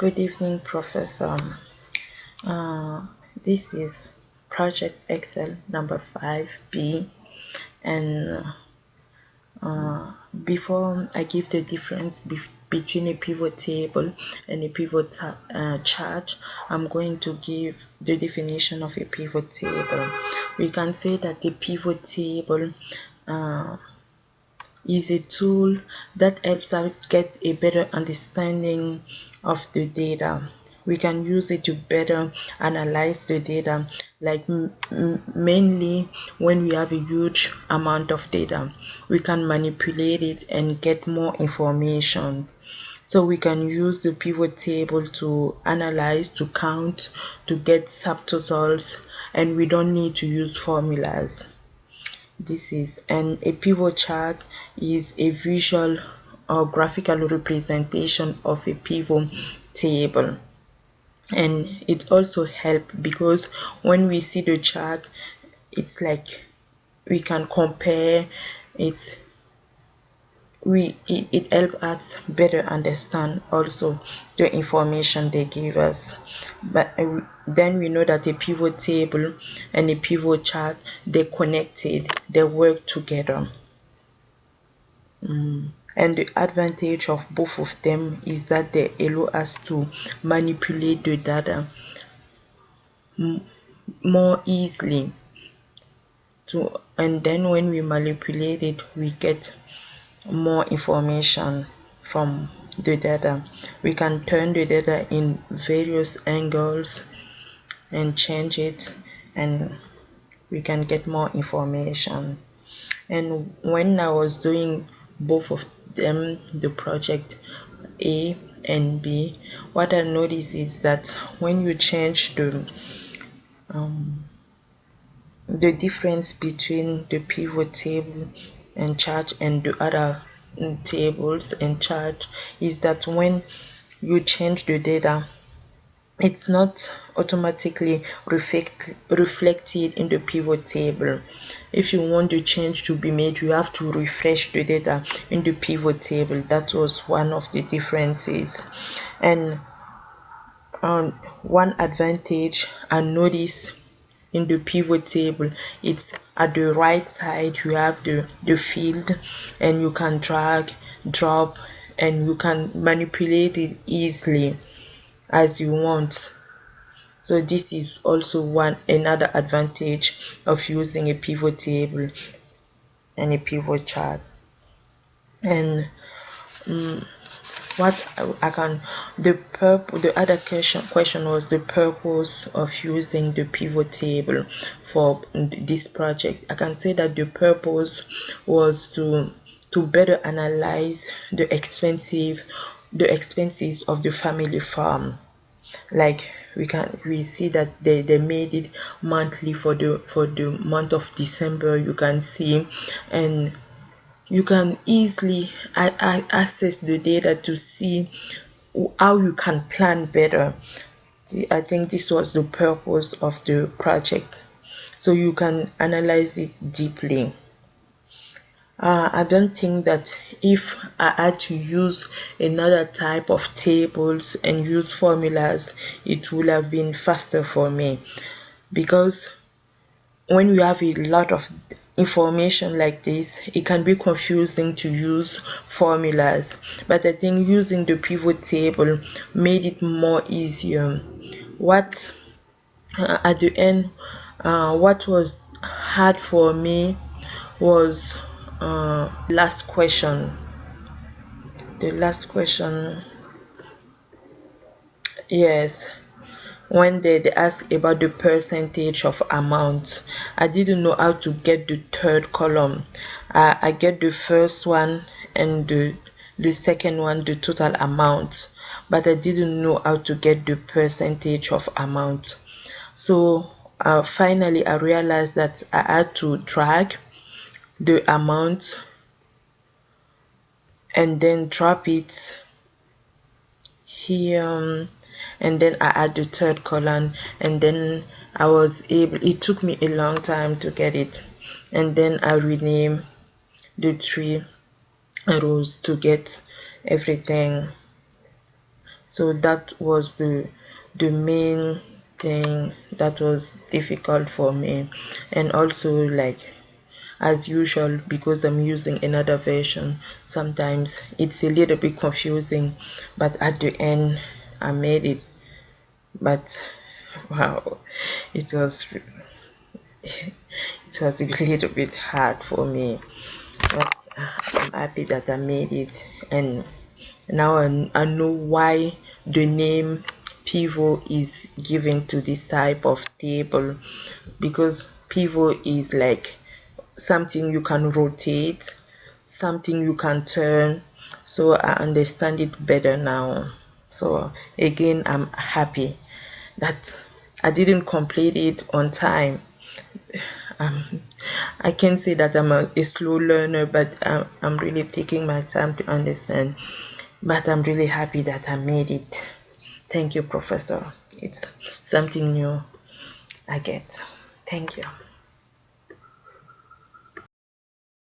Good evening, Professor. This is Project Excel number 5B, and before I give the difference between a pivot table and a pivot chart, I'm going to give the definition of a pivot table. We can say that the pivot table is a tool that helps us get a better understanding of the data. We can use it to better analyze the data, like mainly when we have a huge amount of data. We can manipulate it and get more information. So we can use the pivot table to analyze, to count, to get subtotals, and we don't need to use formulas. And a pivot chart is a visual or graphical representation of a pivot table, and it also helps because when we see the chart, it's like we can compare it. It helps us better understand also the information they give us. But then we know that a pivot table and a pivot chart, they're connected, they work together. And the advantage of both of them is that they allow us to manipulate the data more easily. And then when we manipulate it, we get more information from the data. We can turn the data in various angles and change it, and we can get more information. And when I was doing both of them, the project A and B, what I noticed is that when you change the difference between the pivot table and chart and the other tables and chart is that when you change the data, it's not automatically reflected in the pivot table. If you want the change to be made, you have to refresh the data in the pivot table. That was one of the differences. And one advantage I noticed in the pivot table, it's at the right side you have the field, and you can drag, drop, and you can manipulate it easily as you want. So this is also another advantage of using a pivot table and a pivot chart. And the other question was the purpose of using the pivot table for this project. I can say that the purpose was to better analyze the expenses of the family farm. Like we see that they made it monthly for the month of December, you can see, and you can easily access the data to see how you can plan better. I think this was the purpose of the project, so you can analyze it deeply. I don't think that if I had to use another type of tables and use formulas, it would have been faster for me, because when you have a lot of information like this, it can be confusing to use formulas. But I think using the pivot table made it more easier. At the end, what was hard for me was last question. The last question, yes. When they asked about the percentage of amount, I didn't know how to get the third column. I get the first one and the second one, the total amount, but I didn't know how to get the percentage of amount. So finally I realized that I had to drag the amount and then drop it here, and then I add the third column, and then I was able, it took me a long time to get it, and then I rename the 3 rows to get everything So that was the main thing that was difficult for me. And also, like, as usual, because I'm using another version, sometimes it's a little bit confusing, but at the end I made it. But wow, it was it was a little bit hard for me, but I'm happy that I made it. And now I know why the name pivot is given to this type of table, because pivot is like something you can rotate, something you can turn. So I understand it better now. So again, I'm happy that I didn't complete it on time. um, I can say that I'm a slow learner, but I'm really taking my time to understand. But I'm really happy that I made it. Thank you, Professor. It's something new I get. Thank you.